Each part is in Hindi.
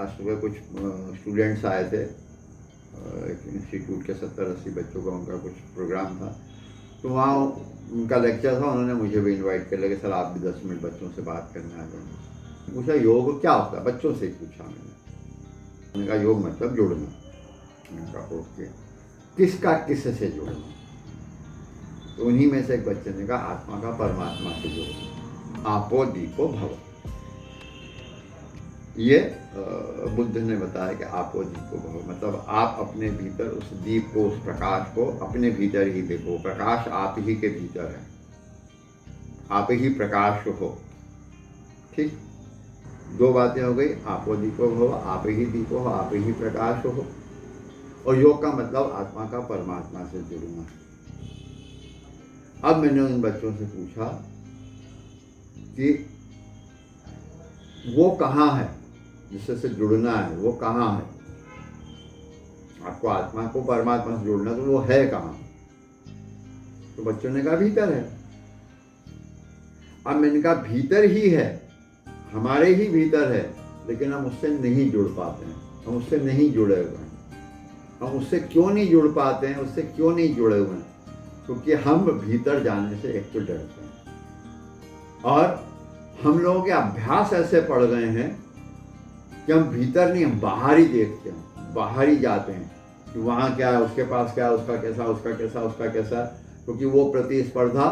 आज सुबह कुछ स्टूडेंट्स आए थे, एक इंस्टीट्यूट के 70-80 बच्चों का उनका कुछ प्रोग्राम था, तो वहाँ उनका लेक्चर था। उन्होंने मुझे भी इनवाइट कर लिया कि सर आप भी 10 मिनट बच्चों से बात करने आ जाएंगे। पूछा योग क्या होता है, बच्चों से ही पूछा मैंने कहा योग मतलब जुड़ना। मैंने कहा ओके, किसका किस से जुड़ना? तो उन्हीं में से एक बच्चे ने कहा आत्मा का परमात्मा से जुड़ना, आपो दीपो भव। ये बुद्ध ने बताया कि आपो दीपो भव मतलब आप अपने भीतर उस दीप को, उस प्रकाश को अपने भीतर ही देखो। प्रकाश आप ही के भीतर है, आप ही प्रकाश हो। ठीक, दो बातें हो गई, आपो दीपो भव, आप ही दीपो हो, आप ही प्रकाश हो। और योग का मतलब आत्मा का परमात्मा से जुड़ना। अब मैंने उन बच्चों से पूछा कि वो कहाँ है जिससे जुड़ना है, वो कहाँ है? आपको आत्मा को परमात्मा से जुड़ना, तो वो है कहाँ? तो बच्चों ने कहा भीतर है। अब मैंने कहा भीतर ही है, हमारे ही भीतर है, लेकिन हम उससे नहीं जुड़ पाते हैं, हम उससे नहीं जुड़े हुए हैं। हम उससे क्यों नहीं जुड़ पाते हैं, उससे क्यों नहीं जुड़े हुए हैं? क्योंकि हम भीतर जाने से एक तो डरते हैं, और हम लोगों के अभ्यास ऐसे पड़ गए हैं कि हम भीतर नहीं, हम बाहर ही देखते हैं, बाहर ही जाते हैं कि वहाँ क्या है, उसके पास क्या है, उसका कैसा, उसका कैसा, उसका कैसा। क्योंकि वो प्रतिस्पर्धा,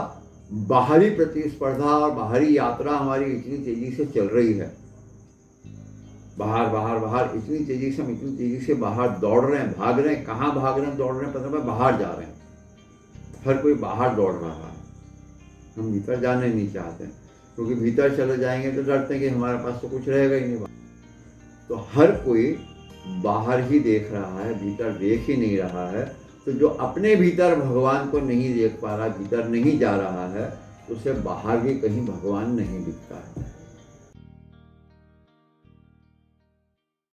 बाहरी प्रतिस्पर्धा और बाहरी यात्रा हमारी इतनी तेजी से चल रही है। बाहर बाहर बाहर इतनी तेजी से, हम इतनी तेजी से बाहर दौड़ रहे हैं, भाग रहे हैं। कहाँ भाग रहे हैं, दौड़ रहे हैं, पता नहीं, बाहर जा रहे हैं। हर कोई बाहर दौड़ रहा है, हम भीतर जाने नहीं चाहते हैं, क्योंकि भीतर चले जाएंगे तो डरते हैं कि हमारे पास तो कुछ रहेगा ही नहीं। तो हर कोई बाहर ही देख रहा है, भीतर देख ही नहीं रहा है। तो जो अपने भीतर भगवान को नहीं देख पा रहा, भीतर नहीं जा रहा है, उसे बाहर भी कहीं भगवान नहीं दिखता है।